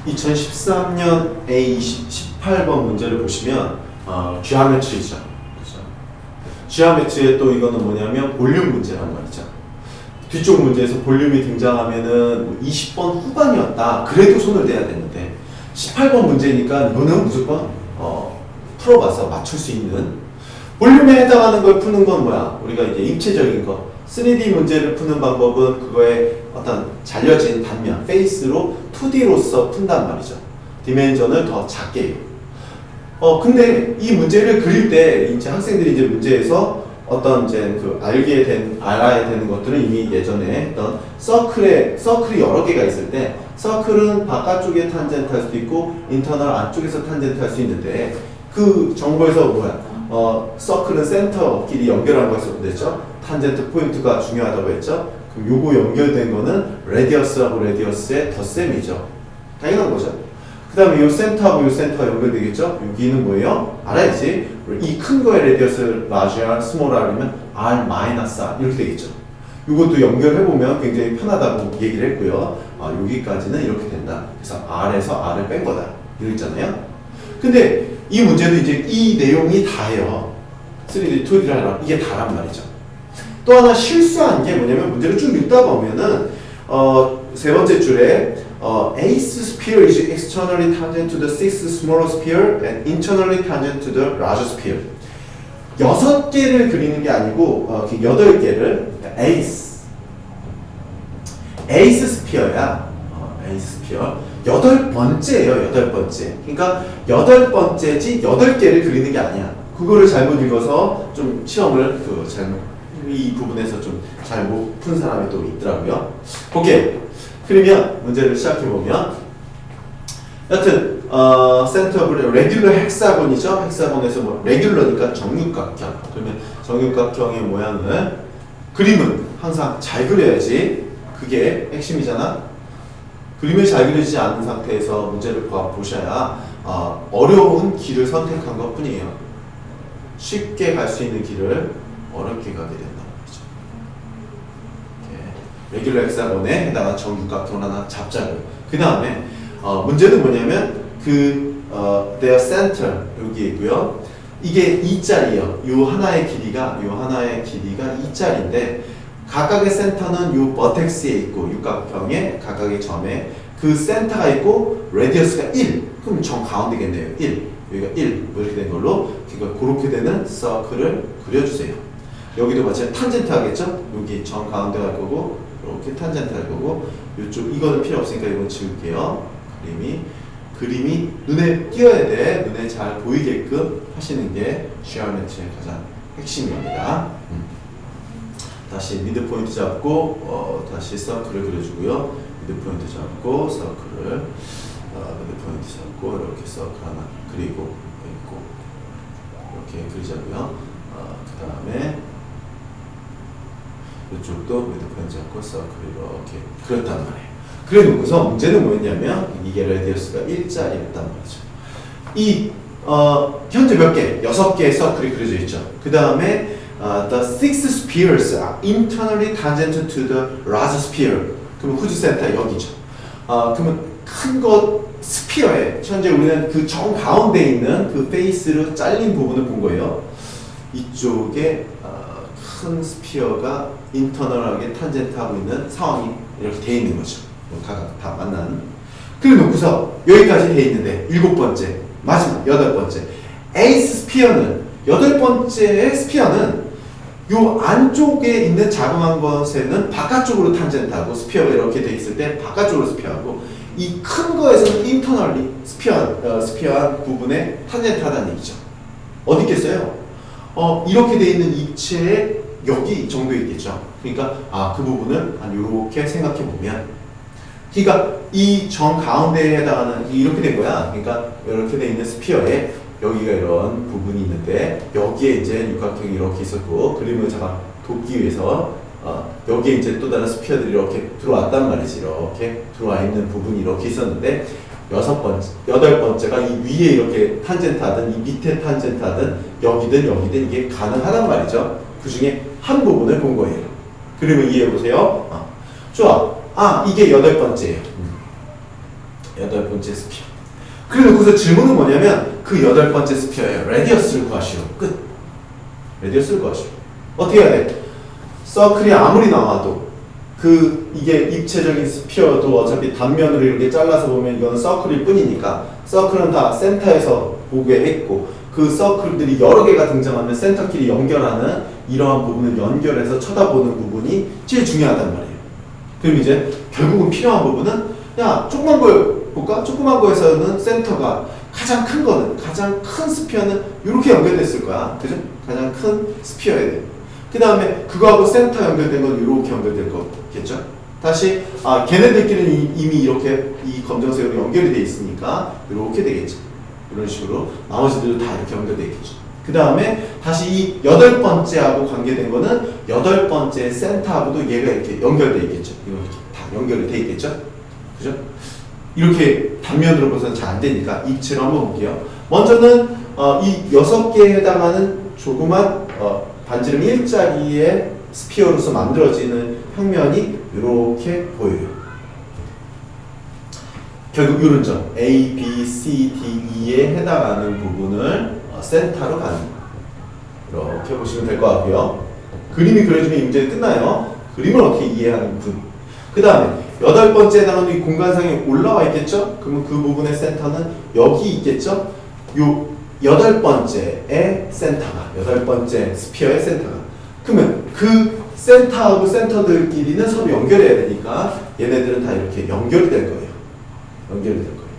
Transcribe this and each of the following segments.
2013년 A18번 문제를 보시면 geometry죠. 그렇죠? geometry의 또 이거는 뭐냐면 볼륨 문제란 말이죠. 뒤쪽 문제에서 볼륨이 등장하면은 20번 후반이었다. 그래도 손을 대야 되는데 18번 문제니까 이거는 무조건 풀어봐서 맞출 수 있는 볼륨에 해당하는 걸 푸는 건 뭐야? 우리가 이제 입체적인 거 3D 문제를 푸는 방법은 그거의 어떤 잘려진 단면, 페이스로 2D로서 푼단 말이죠. 디멘전을 더 작게 해요. 근데 이 문제를 그릴 때 이제 학생들이 이제 문제에서 어떤 이제 알아야 되는 것들은 이미 예전에 했던 서클이 여러 개가 있을 때 서클은 바깥쪽에 탄젠트 할 수도 있고 인터널 안쪽에서 탄젠트 할 수 있는데 그 정보에서 서클은 센터끼리 연결한 거였었고 됐죠? 탄젠트 포인트가 중요하다고 했죠? 그럼 요거 연결된 거는 레디어스하고 레디어스의 덧셈이죠. 당연한 거죠. 그 다음에 요 센터하고 요 센터가 연결되겠죠? 여기는 뭐예요? 알아야지. 이 큰 거의 레디어스 large R, small R이면 R 마이너스 R 이렇게 되겠죠. 요것도 연결해보면 굉장히 편하다고 얘기를 했고요. 여기까지는 이렇게 된다. 그래서 R에서 R을 뺀 거다. 이랬잖아요. 근데 이 문제도 이제 이 내용이 다예요. 3D, 2D를 하라. 이게 다란 말이죠. 또 하나 실수한 게 뭐냐면 문제를 쭉 읽다 보면은 세 번째 줄에 eighth sphere is externally tangent to the sixth smaller sphere and internally tangent to the larger sphere. 6개를 그리는 게 아니고 8개를 eighth sphere야. eighth sphere. 8번째예요. 8번째. 그러니까 8번째지 8개를 그리는 게 아니야. 그거를 잘못 읽어서 좀 시험을 이 부분에서 좀 잘 못 푼 사람이 또 있더라고요. 오케이. 그러면 문제를 시작해보면 여튼 센터 레귤러 헥사곤이죠. 헥사곤에서 레귤러니까 정육각형. 그러면 정육각형의 모양을 그림은 항상 잘 그려야지. 그게 핵심이잖아. 그림을 잘 그려지지 않은 상태에서 문제를 보셔야 어려운 길을 선택한 것 뿐이에요. 쉽게 갈 수 있는 길을 어렵게 가게 된다. 레귤러 헥사곤에 해당하는 정육각형을 하나 잡자고요. 그 다음에 문제는 뭐냐면 their center 여기 있고요. 이게 2짜리예요. 요 하나의 길이가 2짜리인데 각각의 센터는 요 버텍스에 있고 육각형의 각각의 점에 그 센터가 있고 레디어스가 1. 그럼 정 가운데겠네요. 1. 여기가 1. 이렇게 된 걸로 그렇게 되는 서클을 그려주세요. 여기도 마찬가지 탄젠트 하겠죠? 여기 정 가운데 갈 거고 이렇게 탄젠트 할 거고 이쪽 이거는 필요 없으니까 이건 지울게요. 그림이 눈에 띄어야 돼. 눈에 잘 보이게끔 하시는 게 지오메트리의 가장 핵심입니다. 다시 미드 포인트 잡고 다시 서클을 그려주고요. 미드 포인트 잡고 서클을 미드 포인트 잡고 이렇게 서클 하나 그리고 있고 이렇게 그리자고요. 그 다음에 이쪽도 미드 포인트 잡고 서클 이렇게 그렸단 말이에요. 그래 놓고서 문제는 뭐였냐면 이게 레디어스가 1짜리였단 말이죠. 이 현재 몇 개? 6개의 서클이 그려져 있죠. 그 다음에 the six spheres are internally tangent to the large sphere. 그러면 후즈 센터 여기죠. 그러면 큰 것 스피어에 현재 우리는 그 정 가운데 있는 그 페이스로 잘린 부분을 본 거예요. 이쪽에 큰 스피어가 인터널하게 탄젠트하고 있는 상황이 이렇게 돼 있는 거죠. 각각 다 만나는. 그래 놓고서 여기까지 돼 있는데 7번째, 마지막 8번째 에이스 스피어는 8번째의 스피어는 요 안쪽에 있는 자그마한 것에는 바깥쪽으로 탄젠트하고 스피어가 이렇게 돼 있을 때 바깥쪽으로 스피어하고 이 큰 거에서는 인터널리 스피어한 부분에 탄젠트하다는 얘기죠. 어디 있겠어요? 이렇게 돼 있는 입체에 여기 정도에 있겠죠. 그러니까 그 부분을 이렇게 생각해 보면, 그러니까 이 정 가운데에 해당하는 이렇게 된 거야. 그러니까 이렇게 돼 있는 스피어에 여기가 이런 부분이 있는데 여기에 이제 육각형이 이렇게 있었고 그림을 잠깐 돕기 위해서 여기에 이제 또 다른 스피어들이 이렇게 들어왔단 말이지. 이렇게 들어와 있는 부분이 이렇게 있었는데 8번째가 이 위에 이렇게 탄젠트하든 이 밑에 탄젠트하든 여기든 이게 가능하단 말이죠. 그 중에 한 부분을 본 거예요. 그림을 이해해 보세요. 좋아. 이게 8번째예요. 여덟 번째 스피어. 그래놓고서 질문은 뭐냐면 그 여덟 번째 스피어의 레디어스를 구하시오. 끝. 레디어스를 구하시오. 어떻게 해야 돼? 서클이 아무리 나와도 이게 입체적인 스피어도 어차피 단면으로 이렇게 잘라서 보면 이건 서클일 뿐이니까 서클은 다 센터에서 보게 했고 그 서클들이 여러 개가 등장하면 센터끼리 연결하는 이러한 부분을 연결해서 쳐다보는 부분이 제일 중요하단 말이에요. 그럼 이제 결국은 필요한 부분은 야 조그만 걸 볼까? 조그만 거에서는 센터가 가장 큰 거는 가장 큰 스피어는 이렇게 연결됐을 거야. 그죠? 가장 큰 스피어에 돼. 그 다음에 그거하고 센터 연결된 건 이렇게 연결될 거겠죠? 다시 걔네들끼리는 이미 이렇게 이 검정색으로 연결이 돼 있으니까 이렇게 되겠죠. 이런 식으로 나머지들도 다 이렇게 연결돼 있겠죠. 그 다음에 다시 이 여덟 번째하고 관계된 거는 여덟 번째 센터하고도 얘가 이렇게 연결돼 있겠죠. 이렇게 다 연결이 돼 있겠죠. 그죠? 이렇게 단면으로 봐서는 잘 안 되니까 입체로 한번 볼게요. 먼저는 이 6개에 해당하는 조그만 반지름 일자리의 스피어로서 만들어지는 평면이 이렇게 보여요. 결국 이런 점 A, B, C, D, E에 해당하는 부분을 센터로 가는 이렇게 보시면 될 것 같고요. 그림이 그려지면 이 문제 끝나요. 그림을 어떻게 이해하는 분. 그 다음에 여덟 번째에 해당하는 이 공간상에 올라와 있겠죠? 그러면 그 부분의 센터는 여기 있겠죠? 요 여덟 번째의 센터가 여덟 번째 스피어의 센터가 그러면 그 센터하고 센터들끼리는 서로 연결해야 되니까 얘네들은 다 이렇게 연결이 될 거예요. 연결이 될 거예요.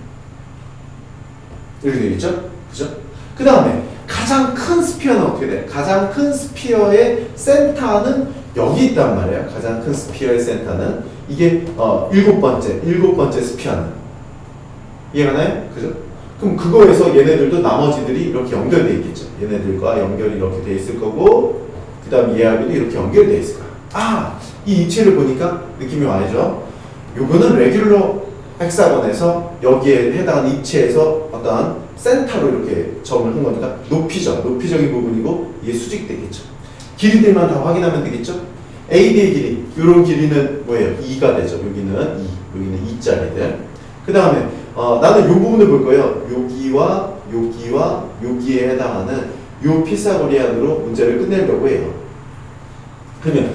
이렇게 되겠죠? 그죠? 그 다음에 가장 큰 스피어는 어떻게 돼? 가장 큰 스피어의 센터는 여기 있단 말이에요. 가장 큰 스피어의 센터는 이게 일곱 번째 스피어는 이해가 나요? 그죠? 그럼 그거에서 얘네들도 나머지들이 이렇게 연결돼 있겠죠. 얘네들과 연결이 이렇게 돼 있을 거고 그 다음 얘하고도 이렇게 연결돼 있을 거야. 이 입체를 보니까 느낌이 와야죠. 요거는 레귤러 헥사건에서 여기에 해당하는 입체에서 어떤 센터로 이렇게 점을 한 거니까 높이적인 부분이고 이게 수직되겠죠. 길이들만 다 확인하면 되겠죠. AB의 길이, 요런 길이는 뭐예요? 2가 되죠. 여기는 2짜리들. 그 다음에 나는 요 부분을 볼 거예요. 여기와 여기에 해당하는 요 피사고리안으로 문제를 끝내려고 해요. 그러면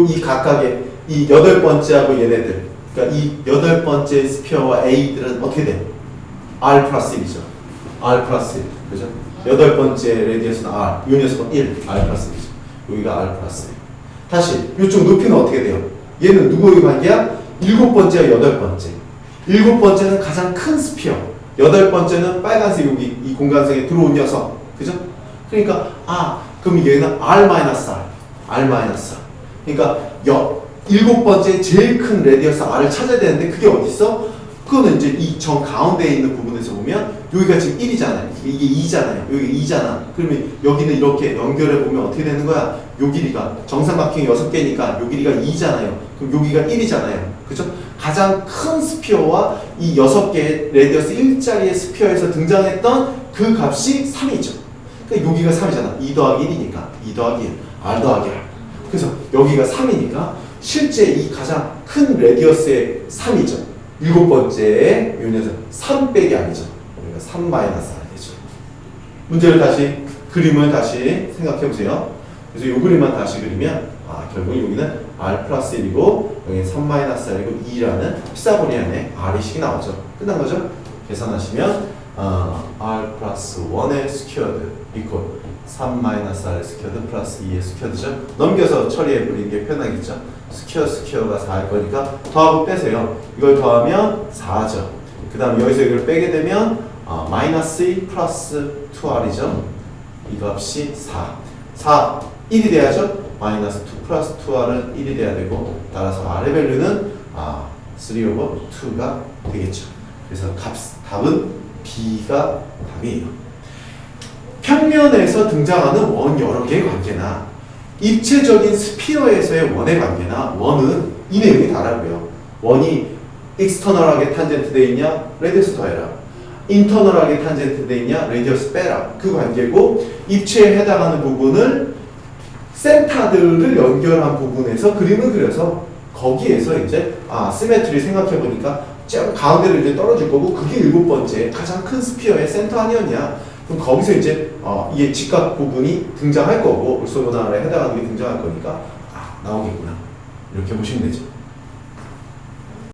이 각각의 이 여덟 번째하고 얘네들, 그러니까 이 여덟 번째 스피어와 A들은 어떻게 돼? R 플러스 1이죠. R 플러스 1. 그죠? 여덟 번째 레디어스는 R, 요 녀석은 1, R 플러스 1이죠. 여기가 R 플러스 1. 다시 이쪽 높이는 어떻게 돼요? 얘는 누구의 관계야? 일곱 번째와 여덟 번째. 일곱 번째는 가장 큰 스피어. 여덟 번째는 빨간색 여기 이 공간색에 들어온 녀석. 그죠? 그러니까 그럼 얘는 R-R. R-R. 그러니까 일곱 번째 제일 큰 레디어스 R을 찾아야 되는데 그게 어디 있어? 그거는 이제 이 정 가운데에 있는 부분에서 보면 여기가 지금 1이잖아요. 이게 2잖아요. 여기 2잖아. 그러면 여기는 이렇게 연결해 보면 어떻게 되는 거야? 요 길이가 정삼각형이 6개니까 요 길이가 2잖아요. 그럼 여기가 1이잖아요. 그죠? 가장 큰 스피어와 이 6개의 레디어스 일자리의 스피어에서 등장했던 그 값이 3이죠. 그러니까 여기가 3이잖아. 2 더하기 1이니까 2 더하기 1, R 더하기 R. 그래서 여기가 3이니까 실제 이 가장 큰 레디어스의 3이죠. 일곱 번째의 요 녀석 3 빼기 R이죠. 그러니까 3 마이너스 R 되죠. 문제를 다시 그림을 다시 생각해 보세요. 그래서 이 그림만 다시 그리면 결국 여기는 R 플러스 1이고 여기는 3 마이너스 R이고 2라는 피사고리 안에 R이식이 나오죠. 끝난 거죠? 계산하시면 R 플러스 1의 스퀘어드 이퀄 3 마이너스 R 스퀘어드 플러스 2의 스퀘어드죠. 넘겨서 처리해 버리는 게 편하겠죠. 스퀘어가 4일 거니까 더하고 빼세요. 이걸 더하면 4죠. 그 다음 여기서 이걸 빼게 되면 마이너스 2 플러스 2R이죠. 이 값이 4 1이 돼야죠. 마이너스 2 플러스 2R은 1이 돼야 되고 따라서 R의 밸류는 3/2가 되겠죠. 그래서 답은 B가 답이에요. 평면에서 등장하는 원 여러 개의 관계나 입체적인 스피어에서의 원의 관계나 원은 이 내용이 다르고요. 원이 익스터널하게 탄젠트 돼 있냐? 레디어스 더해라. 인터널하게 탄젠트 돼 있냐? 레디어스 빼라. 그 관계고 입체에 해당하는 부분을 센터들을 연결한 부분에서 그림을 그려서 거기에서 이제 시메트리 생각해 보니까 쫙 가운데로 이제 떨어질 거고 그게 일곱 번째 가장 큰 스피어의 센터 한이언이야. 그럼 거기서 이제 이게 직각 부분이 등장할 거고 올소고나라에 해당하는 게 등장할 거니까 나오겠구나 이렇게 보시면 되죠.